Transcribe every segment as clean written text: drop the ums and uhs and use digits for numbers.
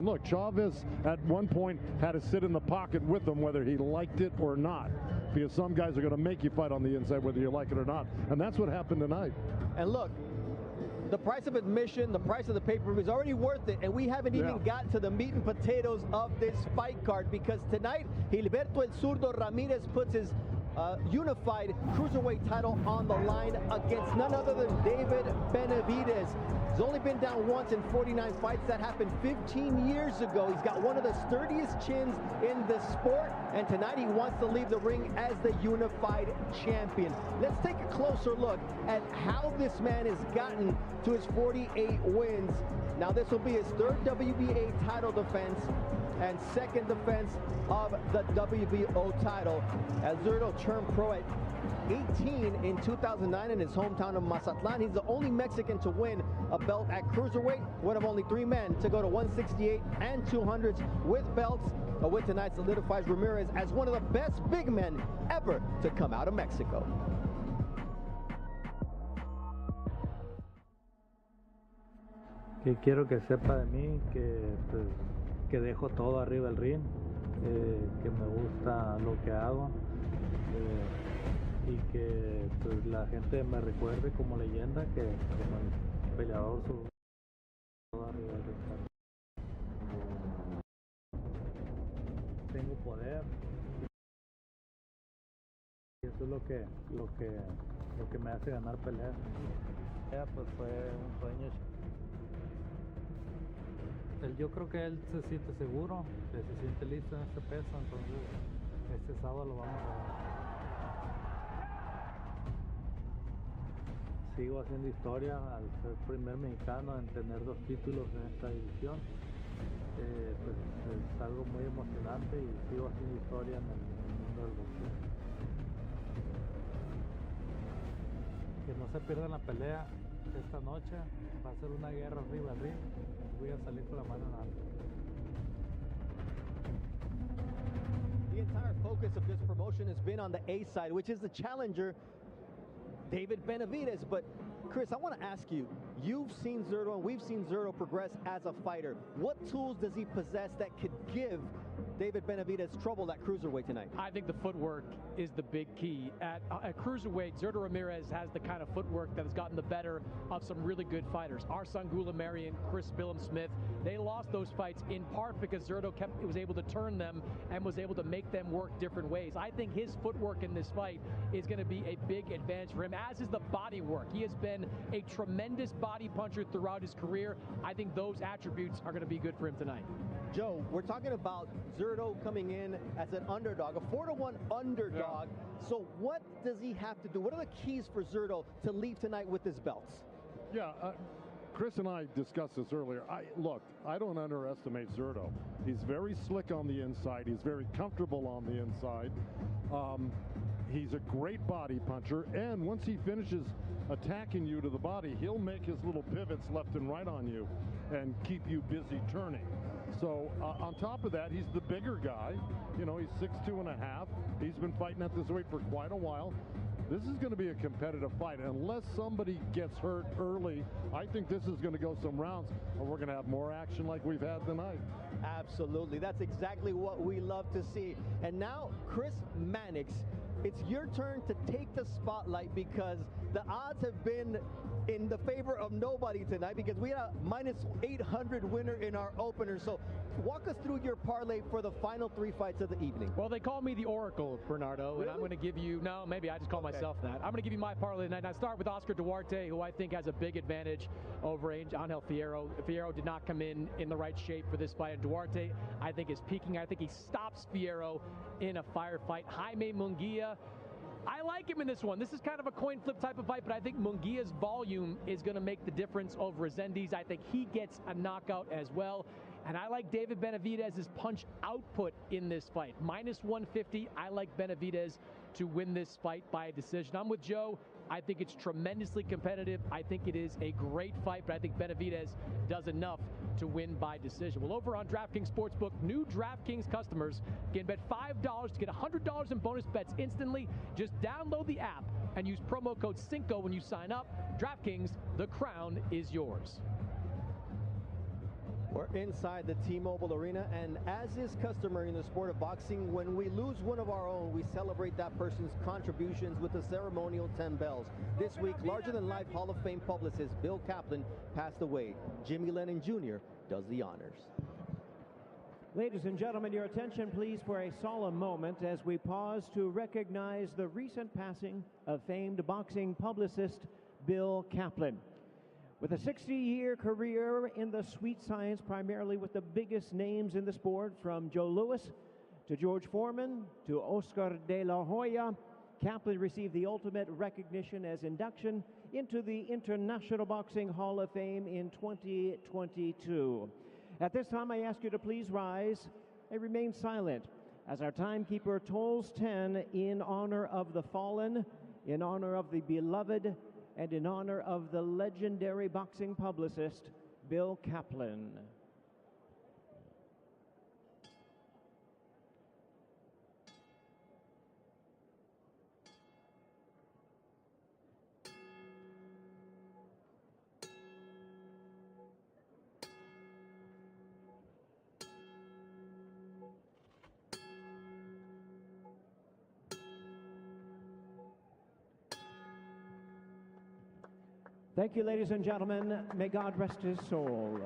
Look, Chavez at one point had to sit in the pocket with him whether he liked it or not, because some guys are going to make you fight on the inside whether you like it or not, and that's what happened tonight. And look, the price of admission, the price of the pay-per-view is already worth it, and we haven't even got to the meat and potatoes of this fight card, because tonight Gilberto El Zurdo Ramirez puts his unified cruiserweight title on the line against none other than David Benavidez. He's only been down once in 49 fights. That happened 15 years ago. He's got one of the sturdiest chins in the sport, and tonight he wants to leave the ring as the unified champion. Let's take a closer look at how this man has gotten to his 48 wins. Now, this will be his third WBA title defense and second defense of the WBO title. El Zurdo turned pro at 18 in 2009 in his hometown of Mazatlan. He's the only Mexican to win a belt at cruiserweight, one of only 3 men to go to 168 and 200s with belts. A win tonight solidifies Ramirez as one of the best big men ever to come out of Mexico. Que quiero que sepa de mí que, pues, que dejo todo arriba del ring, que me gusta lo que hago, y que pues, la gente me recuerde como leyenda, que como el peleador todo arriba del ring. Tengo poder, y eso es lo que me hace ganar peleas. Pues fue un sueño. Yo creo que él se siente seguro, que se siente listo en este peso, entonces este sábado lo vamos a ver. Sigo haciendo historia al ser primer mexicano en tener 2 títulos en esta división. Pues es algo muy emocionante y sigo haciendo historia en el mundo del boxeo. Que no se pierdan la pelea esta noche, va a ser una guerra arriba del ring. Voy a salir con la mano en alto. The entire focus of this promotion has been on the A side, which is the challenger, David Benavidez. But Chris, I want to ask you, you've seen Zurdo and we've seen Zurdo progress as a fighter. What tools does he possess that could give David Benavidez trouble at cruiserweight tonight? I think the footwork is the big key. At cruiserweight, Zurdo Ramirez has the kind of footwork that has gotten the better of some really good fighters. Arsangula Marion, Chris Billum-Smith, they lost those fights in part because Zurdo was able to turn them and was able to make them work different ways. I think his footwork in this fight is going to be a big advantage for him, as is the body work. He has been a tremendous body puncher throughout his career. I think those attributes are going to be good for him tonight. Joe, we're talking about Zurdo coming in as an underdog, a 4-1 underdog. Yeah. So what does he have to do? What are the keys for Zurdo to leave tonight with his belts? Yeah, Chris and I discussed this earlier. Look, I don't underestimate Zurdo. He's very slick on the inside. He's very comfortable on the inside. He's a great body puncher, and once he finishes attacking you to the body, he'll make his little pivots left and right on you and keep you busy turning. So on top of that, he's the bigger guy. You know, he's 6'2.5". He's been fighting at this weight for quite a while. This is going to be a competitive fight. Unless somebody gets hurt early, I think this is going to go some rounds, and we're going to have more action like we've had tonight. Absolutely. That's exactly what we love to see. And now, Chris Mannix, it's your turn to take the spotlight, because the odds have been in the favor of nobody tonight, because we had a -800 winner in our opener. So walk us through your parlay for the final 3 fights of the evening. Well, they call me the Oracle, Bernardo, really? And I'm going to give you, no, maybe I just call myself that. I'm going to give you my parlay tonight. And I start with Oscar Duarte, who I think has a big advantage over Angel Fierro. Fierro did not come in the right shape for this fight. And Duarte, I think, is peaking. I think he stops Fierro in a firefight. Jaime Munguia, I like him in this one. This is kind of a coin flip type of fight, but I think Munguia's volume is going to make the difference over Resendiz. I think he gets a knockout as well. And I like David Benavidez's punch output in this fight. -150, I like Benavidez to win this fight by decision. I'm with Joe. I think it's tremendously competitive. I think it is a great fight, but I think Benavidez does enough to win by decision. Well, over on DraftKings Sportsbook, new DraftKings customers can bet $5 to get $100 in bonus bets instantly. Just download the app and use promo code CINCO when you sign up. DraftKings, the crown is yours. We're inside the T-Mobile Arena, and as is customary in the sport of boxing, when we lose one of our own, we celebrate that person's contributions with the ceremonial 10 bells. This week, larger-than-life Hall of Fame publicist Bill Kaplan passed away. Jimmy Lennon Jr. does the honors. Ladies and gentlemen, your attention please for a solemn moment as we pause to recognize the recent passing of famed boxing publicist Bill Kaplan. With a 60-year career in the sweet science, primarily with the biggest names in the sport, from Joe Louis to George Foreman to Oscar de la Hoya, Kaplan received the ultimate recognition as induction into the International Boxing Hall of Fame in 2022. At this time, I ask you to please rise and remain silent as our timekeeper tolls 10 in honor of the fallen, in honor of the beloved, and in honor of the legendary boxing publicist, Bill Kaplan. Thank you, ladies and gentlemen. May God rest his soul.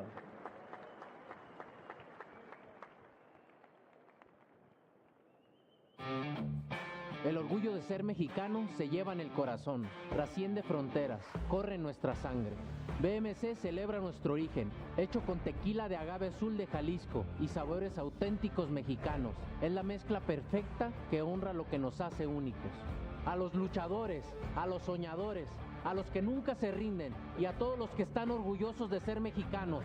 El orgullo de ser mexicano se lleva en el corazón, trasciende fronteras, corre en nuestra sangre. BMC celebra nuestro origen, hecho con tequila de agave azul de Jalisco y sabores auténticos mexicanos. Es la mezcla perfecta que honra lo que nos hace únicos. A los luchadores, a los soñadores, a los que nunca se rinden y a todos los que están orgullosos de ser mexicanos.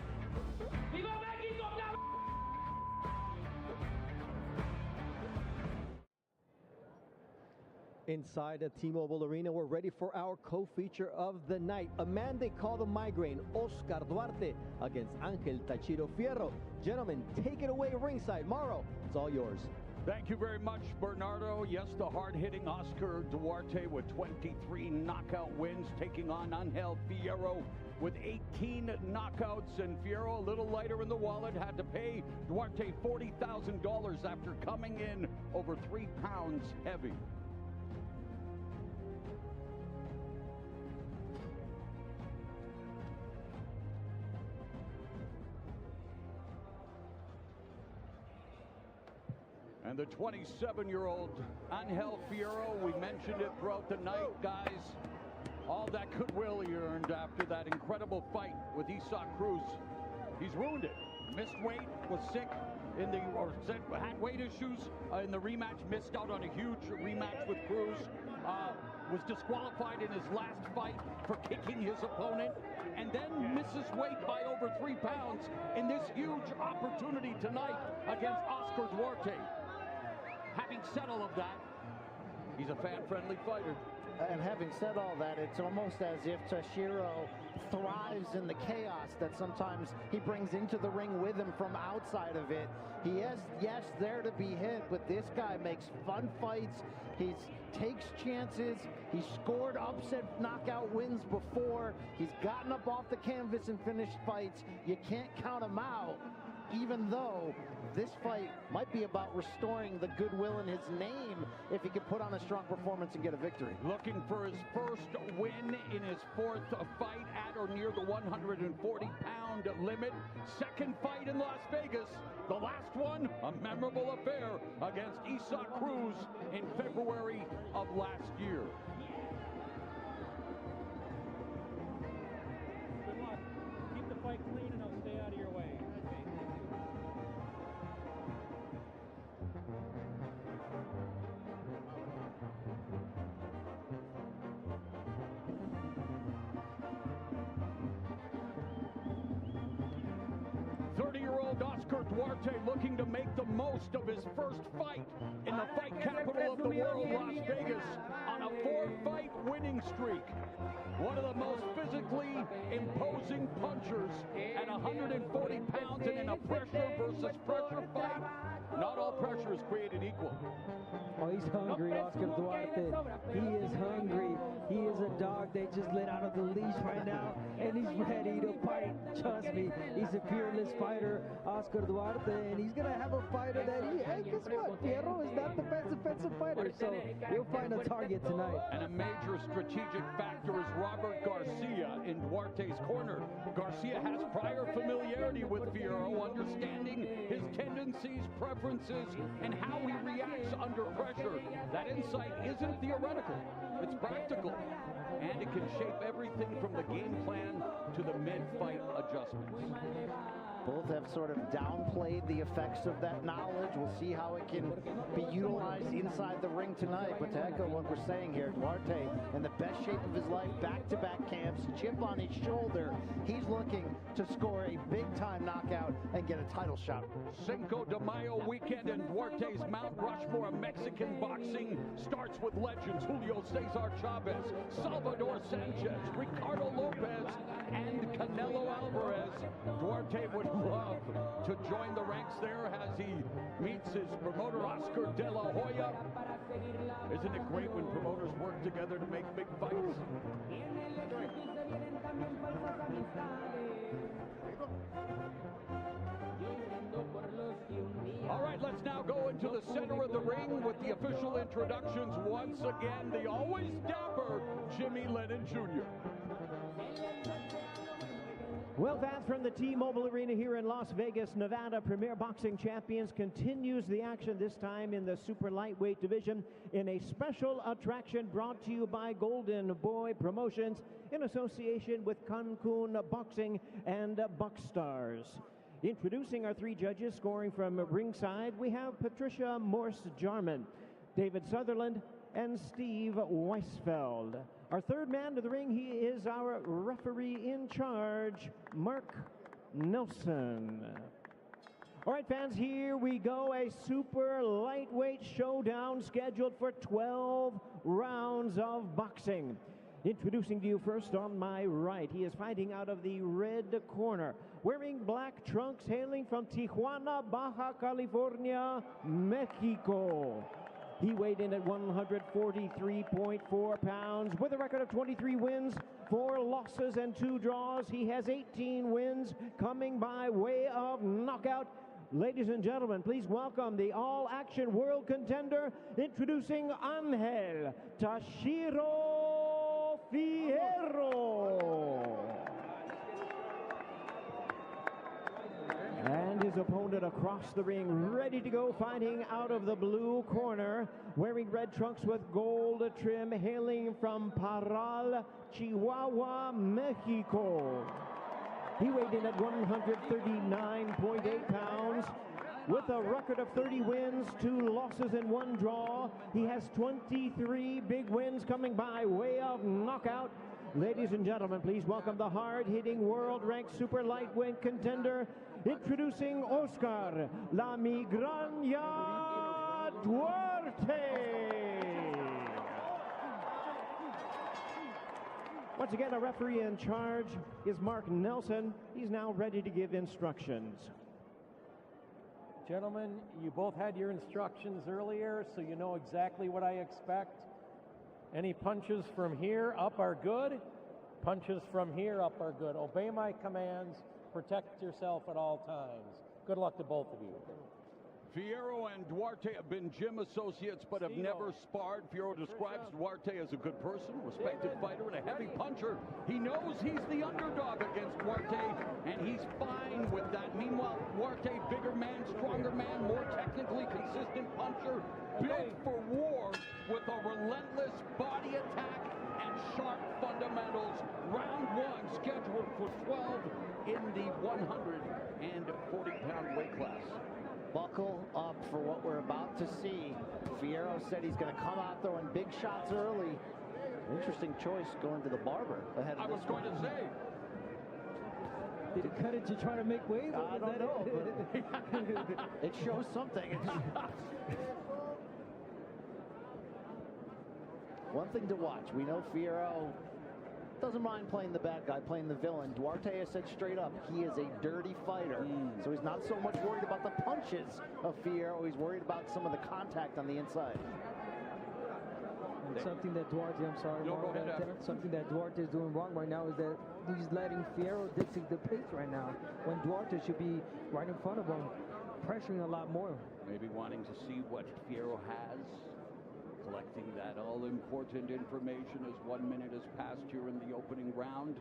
¡Viva México! Inside the T-Mobile Arena, we're ready for our co-feature of the night. A man they call the migraine, Oscar Duarte, against Angel Tachiro Fierro. Gentlemen, take it away ringside. Mauro, it's all yours. Thank you very much, Bernardo. Yes, the hard-hitting Oscar Duarte with 23 knockout wins, taking on Angel Fierro with 18 knockouts. And Fierro, a little lighter in the wallet, had to pay Duarte $40,000 after coming in over 3 pounds heavy. And the 27-year-old Angel Fierro, we mentioned it throughout the night, guys. All that goodwill he earned after that incredible fight with Isaac Cruz. He's ruined it. Missed weight, was sick in the, or had weight issues in the rematch, missed out on a huge rematch with Cruz. Was disqualified in his last fight for kicking his opponent, and then misses weight by over 3 pounds in this huge opportunity tonight against Oscar Duarte. Having said all of that, he's a fan-friendly fighter. And having said all that, it's almost as if Tachiro thrives in the chaos that sometimes he brings into the ring with him from outside of it. He is, yes, there to be hit, but this guy makes fun fights. He takes chances. He's scored upset knockout wins before. He's gotten up off the canvas and finished fights. You can't count him out, even though this fight might be about restoring the goodwill in his name if he can put on a strong performance and get a victory. Looking for his first win in his 4th fight at or near the 140-pound limit. Second fight in Las Vegas. The last one, a memorable affair against Isaac Cruz in February of last year. Good luck. Keep the fight clean and I'll stay out of your way. Oscar Duarte looking to make the most of his first fight in the fight capital of the world, Las Vegas, on a 4-fight winning streak. One of the most physically imposing punchers at 140 pounds and in a pressure versus pressure fight. Not all pressure is created equal. Oh, he's hungry, Oscar Duarte. He is hungry. He is a dog they just let out of the leash right now, and he's ready to fight. Trust me, he's a fearless fighter, Oscar Duarte, and he's going to have a fighter that hey, guess what? Fierro is not the best defensive fighter, so he'll find a target tonight. And a major strategic factor is Robert Garcia in Duarte's corner. Garcia has prior familiarity with Fierro, understanding his tendencies, preferences, and how he reacts under pressure. That insight isn't theoretical, it's practical, and it can shape everything from the game plan to the mid-fight adjustments. Both have sort of downplayed the effects of that knowledge. We'll see how it can be utilized inside the ring tonight. But to echo what we're saying here, Duarte in the best shape of his life, back-to-back camps, chip on his shoulder. He's looking to score a big-time knockout and get a title shot. Cinco de Mayo weekend and Duarte's Mount Rushmore of Mexican boxing starts with legends Julio Cesar Chavez, Salvador Sanchez, Ricardo Lopez, and Canelo Alvarez. Duarte would love to join the ranks there as he meets his promoter Oscar De La Hoya. Isn't it great when promoters work together to make big fights? All right, let's now go into the center of the ring with the official introductions. Once again, the always dapper Jimmy Lennon Jr. Well, fans, from the T-Mobile Arena here in Las Vegas, Nevada, Premier Boxing Champions continues the action, this time in the super lightweight division, in a special attraction brought to you by Golden Boy Promotions in association with Cancun Boxing and Buckstars. Introducing our three judges, scoring from ringside, we have Patricia Morse-Jarman, David Sutherland, and Steve Weisfeld. Our third man to the ring, he is our referee in charge, Mark Nelson. All right, fans, here we go. A super lightweight showdown scheduled for 12 rounds of boxing. Introducing to you first on my right, he is fighting out of the red corner, wearing black trunks, hailing from Tijuana, Baja California, Mexico. He weighed in at 143.4 pounds with a record of 23 wins, 4 losses, and 2 draws. He has 18 wins coming by way of knockout. Ladies and gentlemen, please welcome the all-action world contender, introducing Angel Tashiro Fierro. And his opponent across the ring, ready to go, fighting out of the blue corner, wearing red trunks with gold trim, hailing from Parral, Chihuahua, Mexico. He weighed in at 139.8 pounds with a record of 30 wins, 2 losses, and 1 draw. He has 23 big wins coming by way of knockout. Ladies and gentlemen, please welcome the hard-hitting, world-ranked super lightweight contender, introducing Oscar La Migraña Duarte. Once again, our referee in charge is Mark Nelson. He's now ready to give instructions. Gentlemen, you both had your instructions earlier, so you know exactly what I expect. Any punches from here up are good. Punches from here up are good. Obey my commands. Protect yourself at all times. Good luck to both of you. Fierro and Duarte have been gym associates but have never sparred. Fierro describes Duarte as a good person, respected fighter, and a heavy puncher. He knows he's the underdog against Duarte, and he's fine with that. Meanwhile, Duarte, bigger man, stronger man, more technically consistent puncher, built for war with a relentless body attack and sharp fundamentals. Round 1 scheduled for 12 in the 140-pound weight class. Buckle up for what we're about to see. Fierro said he's going to come out throwing big shots early. Interesting choice going to the barber ahead of I was going to say. Did he cut it to try to make weight? I don't know, but it shows something. one thing to watch. We know Fierro doesn't mind playing the bad guy, playing the villain. Duarte has said straight up, he is a dirty fighter. So he's not so much worried about the punches of Fierro. He's worried about some of the contact on the inside. And something that Duarte, I'm sorry, something that Duarte is doing wrong right now is that he's letting Fierro dictate the pace right now, when Duarte should be right in front of him, pressuring a lot more. Maybe wanting to see what Fierro has, collecting that all-important information as 1 minute has passed here in the opening round.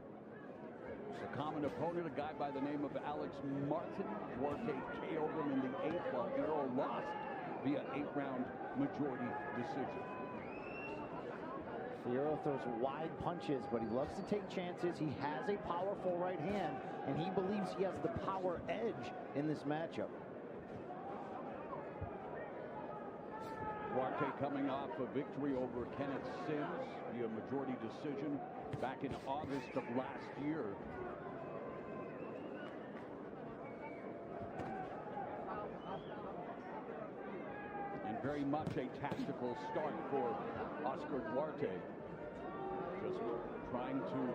A common opponent, a guy by the name of Alex Martin. Duarte KO'd him in the 8th, while Fierro lost via 8-round majority decision. Fierro throws wide punches, but he loves to take chances. He has a powerful right hand, and he believes he has the power edge in this matchup. Duarte coming off a victory over Kenneth Sims via majority decision back in August of last year. And very much a tactical start for Oscar Duarte. Just trying to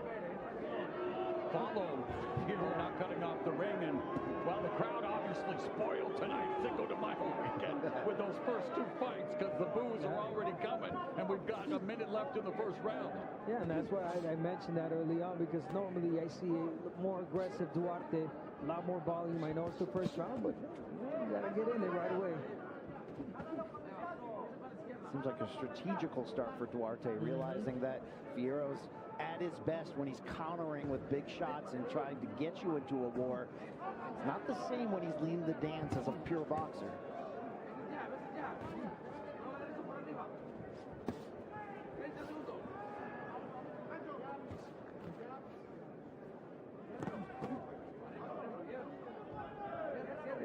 follow Fierro, not cutting off the ring, and well, the crowd obviously spoiled tonight, Cinco de Mayo weekend, with those first 2 fights, because the boos are already coming, and we've got a minute left in the first round. Yeah, and that's why I mentioned that early on, because normally I see a more aggressive Duarte, a lot more volume. I know it's the first round, but you gotta get in it right away. Seems like a strategical start for Duarte, realizing that Fierro's at his best when he's countering with big shots and trying to get you into a war. It's not the same when he's leading the dance as a pure boxer.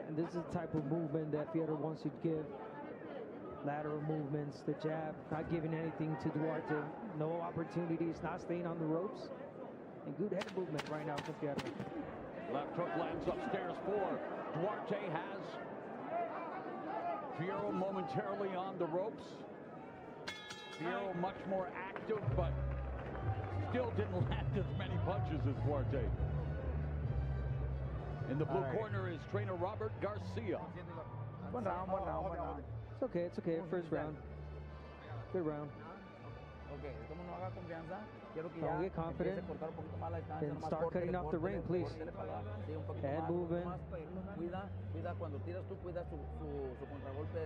And this is the type of movement that Fierro wants you to give. Lateral movements, the jab, not giving anything to Duarte. No opportunities, not staying on the ropes. And good head movement right now for Fierro. Left hook lands upstairs for Duarte. Has Fierro momentarily on the ropes. Fierro much more active, but still didn't land as many punches as Duarte. In the blue corner is trainer Robert Garcia. One round, one round, one round. It's okay. First round. Good round. Don't get confident and start cutting off the ring, please. Head moving.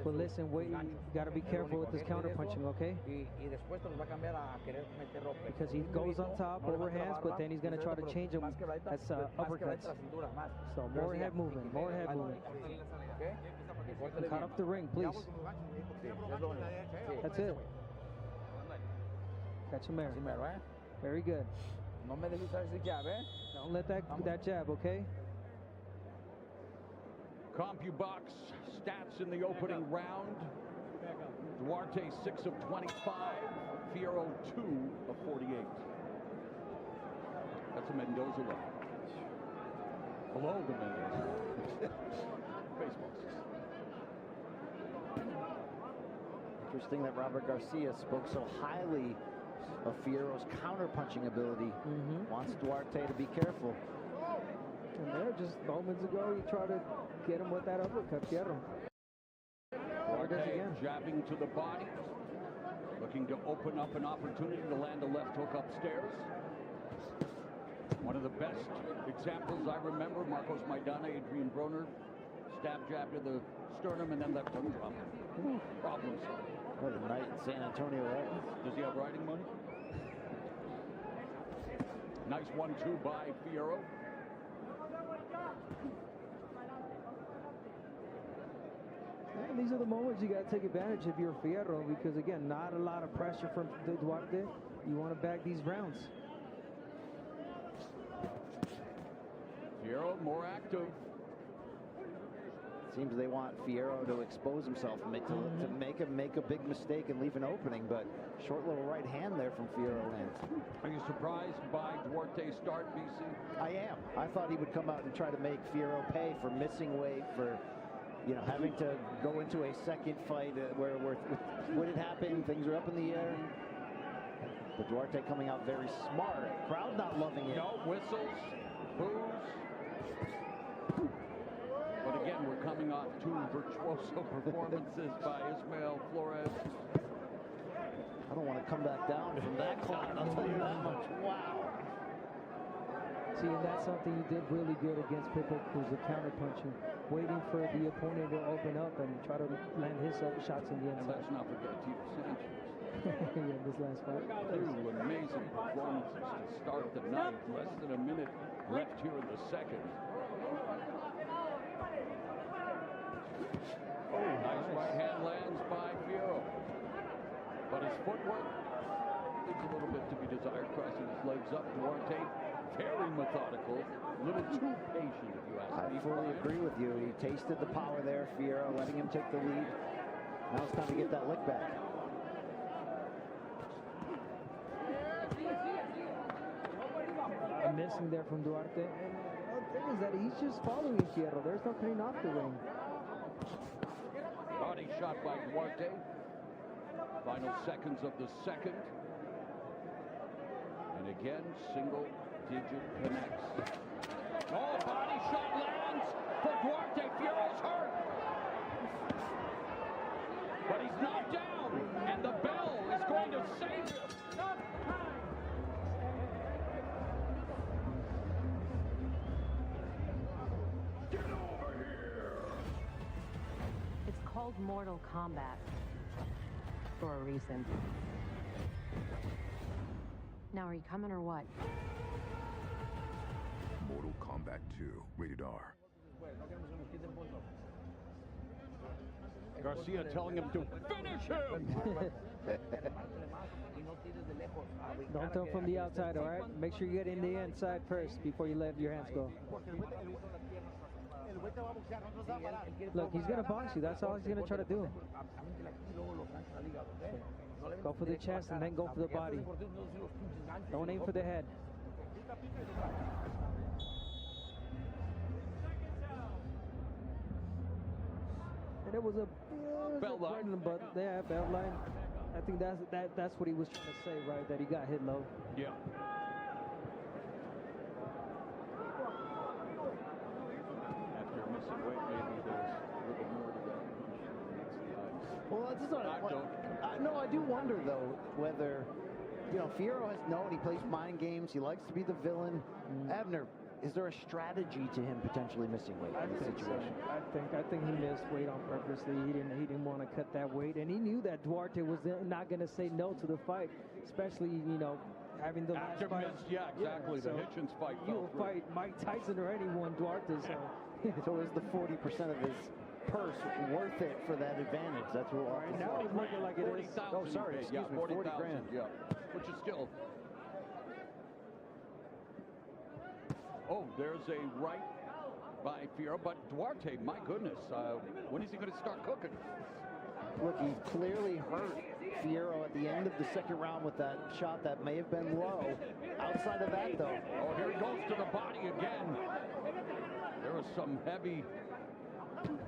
But listen, wait, you got to be careful with this counter punching, okay? Because he goes on top, overhands, but then he's going to try to change him as uppercuts. So more head movement, more head movement. Cut off the ring, please. That's it. Catch him there. Very good. Don't let that jab, okay? CompuBox stats in the opening round. Duarte 6 of 25. Fierro 2 of 48. That's a Mendoza level. Below the Mendoza. Baseball. Interesting that Robert Garcia spoke so highly of Fierro's counter-punching ability. Wants Duarte to be careful. And there, just moments ago, he tried to get him with that uppercut. Fierro. Duarte jabbing to the body. Looking to open up an opportunity to land a left hook upstairs. One of the best examples I remember, Marcos Maidana, Adrian Broner, stab jab to the sternum and then left hook drop. Problems. What a night in San Antonio, right? Does he have riding money? Nice 1-2 by Fierro. And these are the moments you got to take advantage of your Fierro, because again, not a lot of pressure from Duarte. You want to bag these rounds. Fierro more active. Seems they want Fierro to expose himself and to make him make a big mistake and leave an opening, but short little right hand there from Fierro lands. Are you surprised by Duarte's start, BC? I am. I thought he would come out and try to make Fierro pay for missing weight, for having to go into a second fight where when it happened, things are up in the air. But Duarte coming out very smart. Crowd not loving it. No whistles, boos. But again, we're coming off two virtuoso performances by Ismael, Flores. I don't want to come back down from that clock, I'll tell you that much. Wow. See, and that's something you did really good against Pickle Cruz, the counter-punching, waiting for the opponent to open up and try to land his shots in the And inside. let's not forget Tito Sanchez. Yeah, this last fight. Two amazing performances to start the night. Less than a minute left here in the second. Oh, nice right hand lands by Fierro. But his footwork leaves a little bit to be desired, crossing his legs up. Duarte, very methodical, a little too patient, if you ask me. I fully agree with you. He tasted the power there, Fierro, letting him take the lead. Now it's time to get that lick back. Missing there from Duarte. And the thing is that he's just following Fierro. There's no cutting off the ring. Body shot by Duarte. Final seconds of the second. And again, single digit connects. Oh, body shot lands for Duarte. Fierro's hurt. But he's knocked down. And the bell is going to save him. It's called Mortal Kombat for a reason. Now, are you coming or what? Mortal Kombat 2, rated R. Garcia telling him to finish him. Don't throw from the outside, all right? Make sure you get in the inside first before you let your hands go. Look, he's going to box you. That's all he's going to try to do. Go for the chest and then go for the body. Don't aim for the head. And it was a belt line, but yeah, belt line. I think that's what he was trying to say, right? That he got hit low. Yeah. After missing weight, maybe there's a little more to that. Well, that's just no, I do wonder though whether, you know, Fierro has known he plays mind games. He likes to be the villain. Abner, is there a strategy to him potentially missing weight in this situation? I think he missed weight on purposely. He didn't want to cut that weight, and he knew that Duarte was not going to say no to the fight, especially, you know, having the last fight. Yeah, exactly. The Hitchens fight. You'll fight Mike Tyson or anyone, Duarte. So is the 40% of his purse worth it for that advantage? That's what we'll right now it's looking like it is. Oh, sorry, excuse me, 40 grand. Yeah, which is still. Oh, there's a right by Fierro, but Duarte, my goodness, when is he going to start cooking? Look, he clearly hurt Fierro at the end of the second round with that shot that may have been low. Outside of that, though. Oh, here he goes to the body again. There was some heavy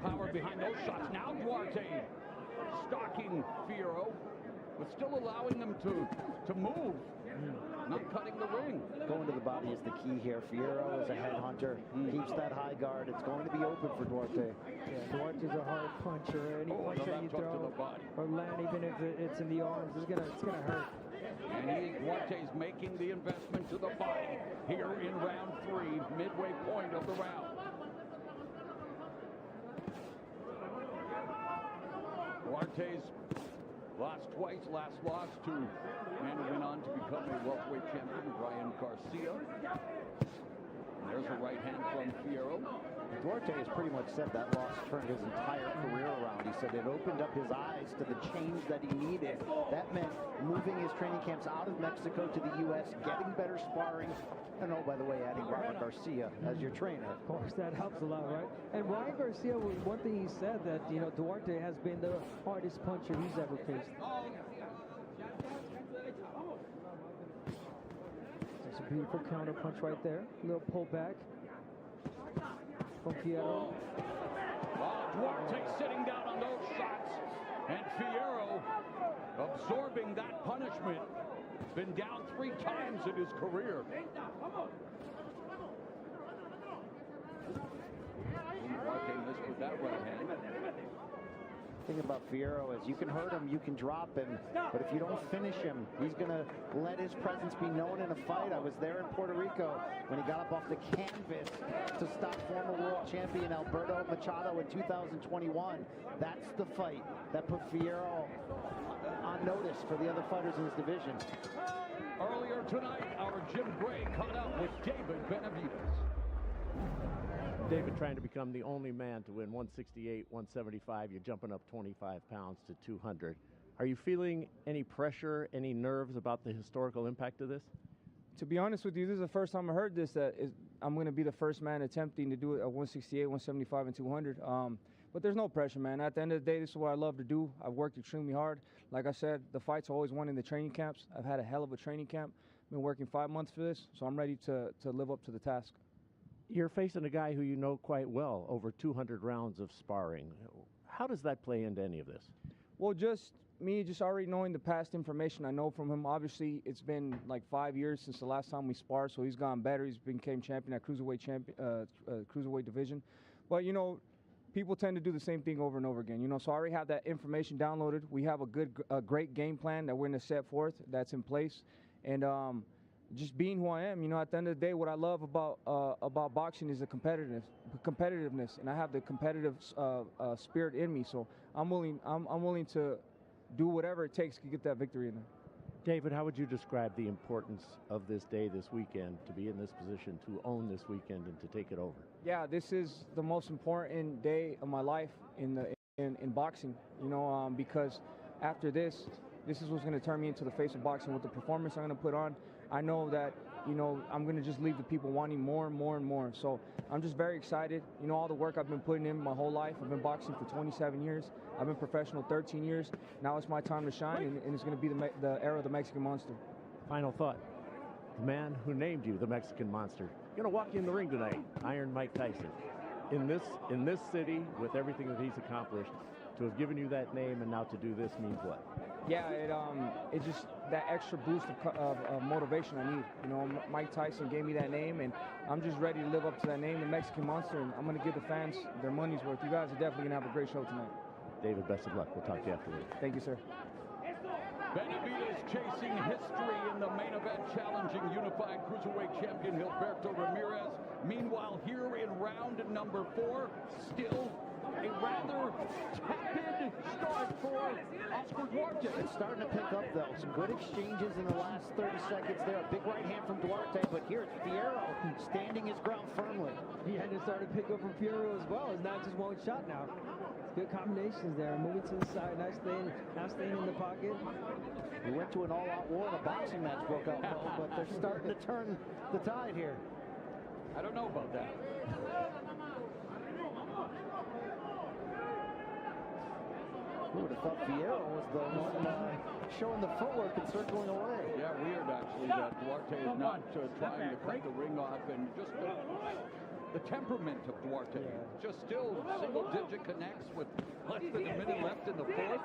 power behind those shots. Now Duarte stalking Fierro, but still allowing them to move. Not cutting the ring. Going to the body is the key here. Fierro is a headhunter. Keeps that high guard. It's going to be open for Duarte. Yeah, Duarte's a hard puncher. Any punch that you throw or land, even if it's in the arms, it's gonna hurt. And Duarte's making the investment to the body here in round 3, midway point of the round. Duarte's lost twice, last loss to man who went on to become a welterweight champion, Ryan Garcia. And there's a right hand from Fierro. Duarte has pretty much said that loss turned his entire career around. He said it opened up his eyes to the change that he needed. That meant moving his training camps out of Mexico to the U.S., getting better sparring, and oh, by the way, adding Ryan Garcia as your trainer. Of course, that helps a lot, right? And Ryan Garcia, one thing he said that, you know, Duarte has been the hardest puncher he's ever faced. That's a beautiful counter punch right there. A little pullback from Fierro. Duarte sitting down on those shots. And Fierro absorbing that punishment. He's been down 3 times in his career. Duarte missed with that right hand. The thing about Fierro is you can hurt him, you can drop him, but if you don't finish him, he's going to let his presence be known in a fight. I was there in Puerto Rico when he got up off the canvas to stop former world champion Alberto Machado in 2021. That's the fight that put Fierro on notice for the other fighters in his division. Earlier tonight, our Jim Gray caught up with David Benavidez. David trying to become the only man to win 168, 175. You're jumping up 25 pounds to 200. Are you feeling any pressure, any nerves about the historical impact of this? To be honest with you, this is the first time I heard this, I'm going to be the first man attempting to do it at 168, 175, and 200. But there's no pressure, man. At the end of the day, this is what I love to do. I've worked extremely hard. Like I said, the fights always won in the training camps. I've had a hell of a training camp. I've been working 5 months for this, so I'm ready to live up to the task. You're facing a guy who you know quite well, over 200 rounds of sparring. How does that play into any of this? Well, just already knowing the past information I know from him. Obviously, it's been like 5 years since the last time we sparred, so he's gotten better. He's became champion at cruiserweight division. But, you know, people tend to do the same thing over and over again. You know, so I already have that information downloaded. We have a great game plan that we're going to set forth that's in place. And just being who I am, you know, at the end of the day, what I love about boxing is the competitiveness, and I have the competitive spirit in me. So I'm willing to do whatever it takes to get that victory in there. David, how would you describe the importance of this day, this weekend, to be in this position, to own this weekend, and to take it over? Yeah, this is the most important day of my life in boxing. You know, because after this is what's going to turn me into the face of boxing with the performance I'm going to put on. I know that, you know, I'm going to just leave the people wanting more and more and more. So I'm just very excited. You know, all the work I've been putting in my whole life. I've been boxing for 27 years. I've been professional 13 years. Now it's my time to shine, and it's going to be the era of the Mexican Monster. Final thought. The man who named you the Mexican Monster. You're going to walk in the ring tonight, Iron Mike Tyson. In this city, with everything that he's accomplished, to have given you that name and now to do this means what? Yeah, it just that extra boost of motivation I need. You know, Mike Tyson gave me that name, and I'm just ready to live up to that name, the Mexican Monster, and I'm going to give the fans their money's worth. You guys are definitely going to have a great show tonight. David, best of luck. We'll talk to you afterwards. Thank you, sir. Benavidez chasing history in the main event, challenging unified cruiserweight champion Gilberto Ramirez. Meanwhile, here in round number 4, still a rather tepid start for Oscar Duarte. It's starting to pick up, though. Some good exchanges in the last 30 seconds there. A big right hand from Duarte, but here it's Fierro standing his ground firmly. Yeah, and it started to pick up from Fierro as well. It's not just one shot now. Good combinations there. Moving to the side, not staying in the pocket. We went to an all-out war and a boxing match broke out, but they're starting to turn the tide here. I don't know about that. Who would have thought Fierro was the one showing the footwork and circling away? Yeah, weird actually that Duarte is not trying to cut the ring off, and just the temperament of Duarte. Just still single-digit connects with less than a minute left in the 4th.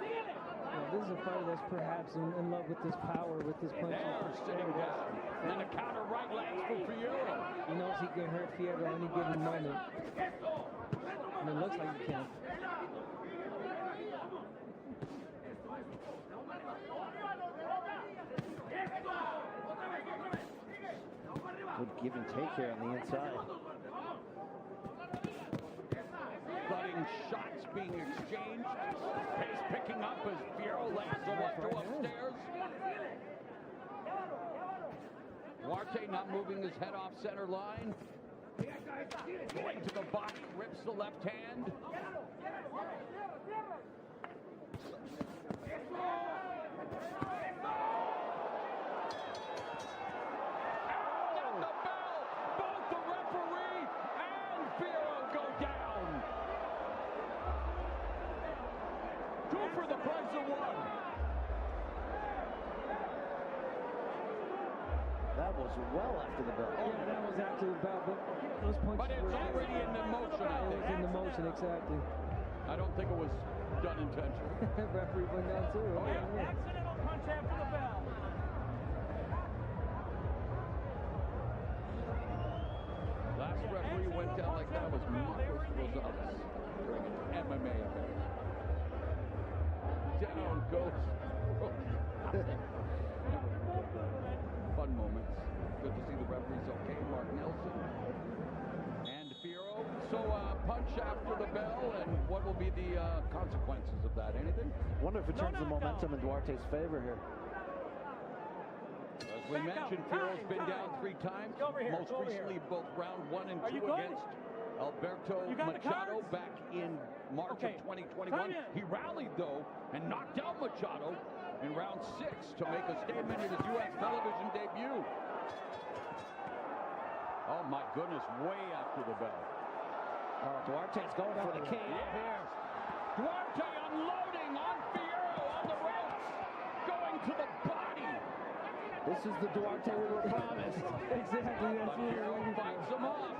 This is a fighter that's perhaps in love with his power, with his punches. They're sitting down. And then a counter right lands for Fierro. He knows he can hurt Fierro at any given moment. And it looks like he can. Good give and take here on the inside. Cutting shots being exchanged. Pace picking up as Fierro lands the left to upstairs. Duarte not moving his head off center line. Going to the body, rips the left hand. That was well after the bell. Yeah, that was after the bell, but those punches But it's already in the motion, I think. It was in the motion, exactly. I don't think it was done intentionally. Referee went down too. Oh, yeah. Accidental punch after the bell. Last referee went down like that was Marcos Rosales during an MMA event. Down goes. Fun moments. Good to see the referees okay. Mark Nelson and Fierro. So punch after the bell, and what will be the consequences of that? Anything? Wonder if it turns the momentum in Duarte's favor here. As we mentioned, Fierro's been down 3 times. Most recently, both round 1 and 2 against Alberto Machado back in March of 2021. He rallied, though, and knocked out Machado in round 6 to make a statement in his U.S. television debut. Oh, my goodness, way after the bell. Duarte's going for the king here. Duarte unloading on Fierro on the ropes, going to the body. This is the Duarte we were promised. Exactly. That's what Fierro fights him off.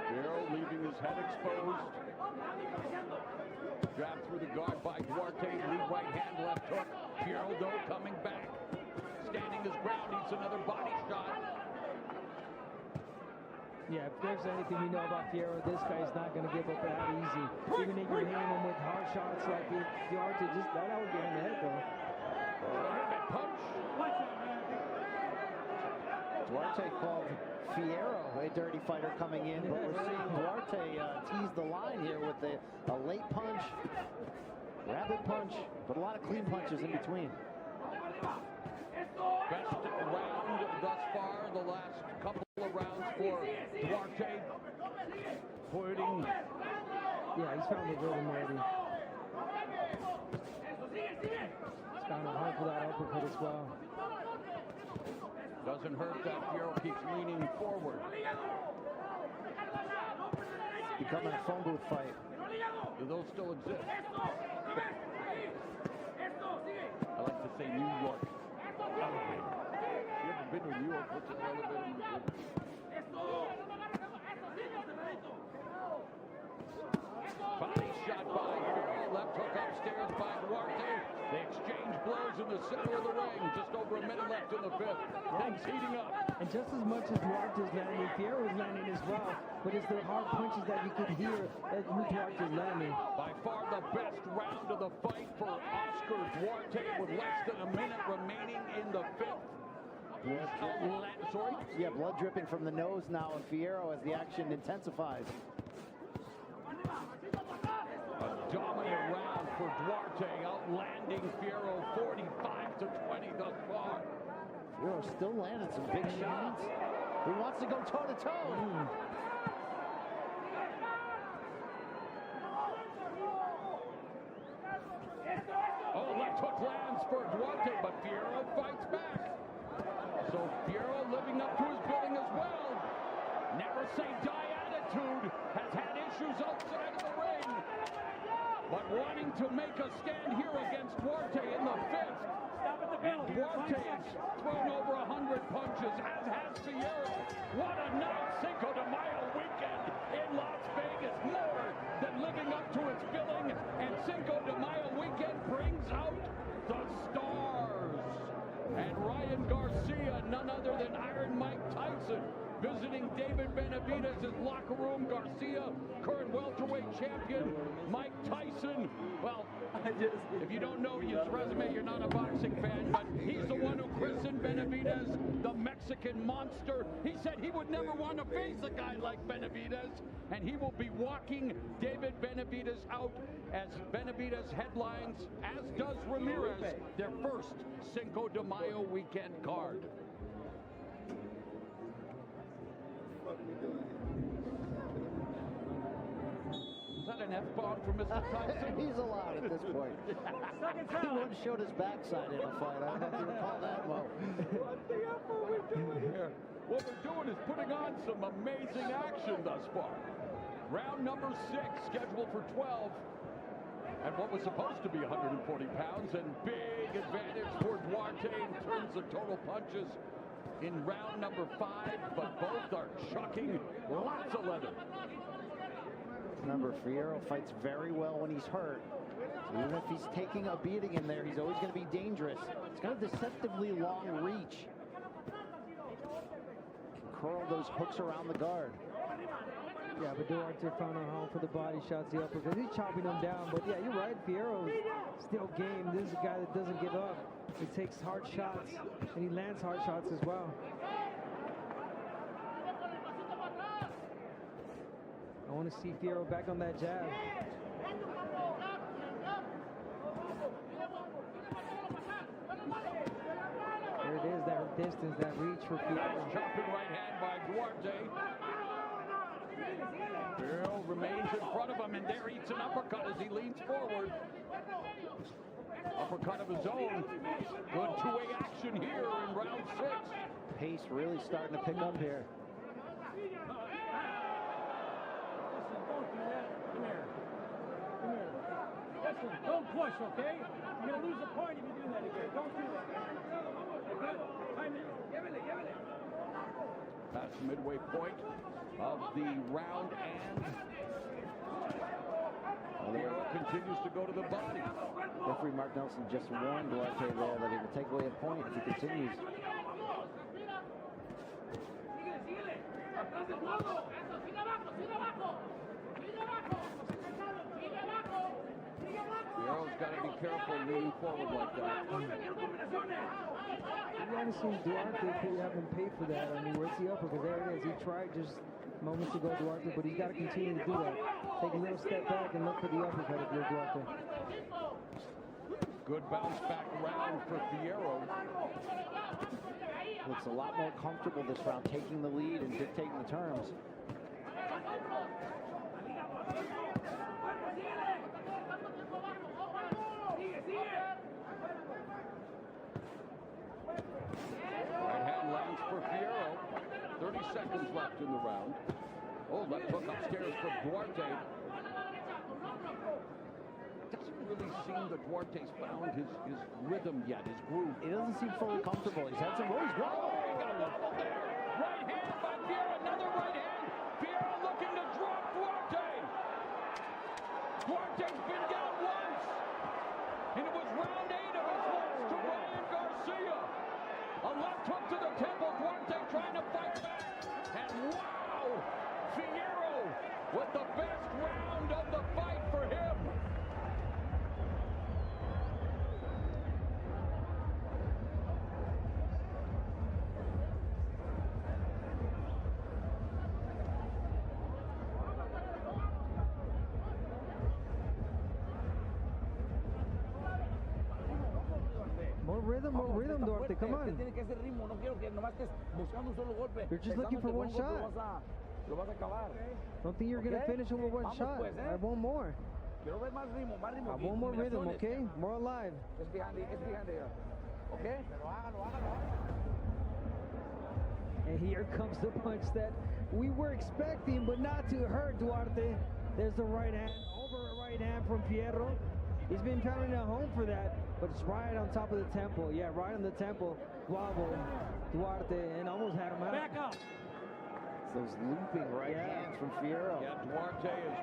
Fierro leaving his head exposed. Jab through the guard by Duarte. Lead right hand, left hook. Fierro, though, coming back. Standing his ground, needs another body shot. Yeah, if there's anything you know about Fierro, this guy's not going to give up that easy. Even if you're hitting him with hard shots like Duarte, just that would get in the head, though. Punch. Duarte called Fierro a dirty fighter coming in, but we're seeing Duarte tease the line here with a late punch, rapid punch, but a lot of clean punches in between. Best round thus far, the last couple of rounds for Duarte. Putting. Yeah, he's found the rhythm already. He's found it hard for that uppercut as well. Doesn't hurt that Fierro keeps leaning forward. It's becoming a phone booth fight. Do those still exist? I like to say New York. You ever been to New York? What's the elevator? Body shot by Fierro. Left hook upstairs by Duarte. They exchange blows in the center of the ring. Just over a minute left in the 5th. Things heating up. And just as much as Duarte's landing, Fierro's landing as well. But it's the hard punches that you could hear that Duarte's landing. By far the best round of the fight for Oscar Duarte with less than a minute remaining in the 5th. Sorry? Yeah, blood dripping from the nose now on Fierro as the action intensifies. A dominant round for Duarte, outlanding Fierro 45-20 thus far. Fierro still landing some big shots. He wants to go toe-to-toe. Oh, left hook lands for Duarte, but Fierro fights back. So Fierro living up to his billing as well. Never say die attitude. Has had issues outside of the ring. But wanting to make a stand here against Duarte in the 5th. And Duarte has thrown over 100 punches, as has Fierro. What a night, Cinco de Mayo weekend in Las Vegas. More than living up to its billing. And Cinco de Mayo weekend brings out the stars. And Ryan Garcia, none other than Iron Mike Tyson, visiting David Benavidez' locker room. Garcia, current welterweight champion. Mike Tyson, well, if you don't know his resume, you're not a boxing fan, but he's the one who christened Benavidez the Mexican monster. He said he would never want to face a guy like Benavidez, and he will be walking David Benavidez out as Benavidez headlines, as does Ramirez, their first Cinco de Mayo weekend card. Is that an F-bomb from Mr. Tyson? He's allowed at this point. He once showed his backside in a fight. I don't know if you recall that, Mo. What the F are we doing here? What we're doing is putting on some amazing action thus far. Round number 6, scheduled for 12. At what was supposed to be 140 pounds, and big advantage for Duarte in terms of total punches. in round number 5, but both are chucking lots of leather. Remember, Fierro fights very well when he's hurt. So even if he's taking a beating in there, he's always going to be dangerous. He's got a deceptively long reach. Can curl those hooks around the guard. Yeah, but Duarte found a home for the body shots, the uppercut. He's chopping them down, but yeah, you're right. Fierro's still game. This is a guy that doesn't give up. He takes hard shots, and he lands hard shots as well. I want to see Fierro back on that jab. There it is, that distance, that reach for Fierro. Chopping right hand by Duarte. Fierro remains in front of him, and there eats an uppercut as he leans forward. Uppercut of his own. Good two-way action here in round 6. Pace really starting to pick up here. Listen, don't push, okay? You're going to lose a point if you do that again. Don't do that. Jaime, give it. Past the midway point of the round, and Fierro continues to go to the body. Referee Mark Nelson just warned Duarte there that he will take away a point if he continues. Fierro's got to be careful leaning forward like that. You want to see Duarte have him pay for that. I mean, where's the uppercut? There it is. He tried just moments ago, Duarte, but he's got to continue to do that. Take a little step back and look for the uppercut if you're Duarte. Good bounce back round for Fierro. Looks a lot more comfortable this round, taking the lead and dictating the terms. Right hand lands for Fierro. 30 seconds left in the round. Oh, left hook upstairs for Duarte. Doesn't really seem that Duarte's found his rhythm yet, his groove. He doesn't seem fully comfortable. He's had some worries. He got a level there. Right hand by Fierro, another right hand. Fierro looking to drop Duarte. Duarte's been down once. And it was round 8 of his loss to Ryan Garcia. A left hook to the temple. Duarte trying to fight back. And wow! Fierro with the best round of the fight for him. More rhythm, Duarte, come on. You're just looking for one shot. Don't think you're going to finish with one shot. I want more. I want more rhythm, okay? More alive. And here comes the punch that we were expecting, but not to hurt Duarte. There's the right hand, over a right hand from Fierro. He's been pounding at home for that, but it's right on top of the temple. Yeah, right on the temple. Wobble, Duarte, and almost had him out. Back up. Those looping right hands from Fierro. Yeah, Duarte is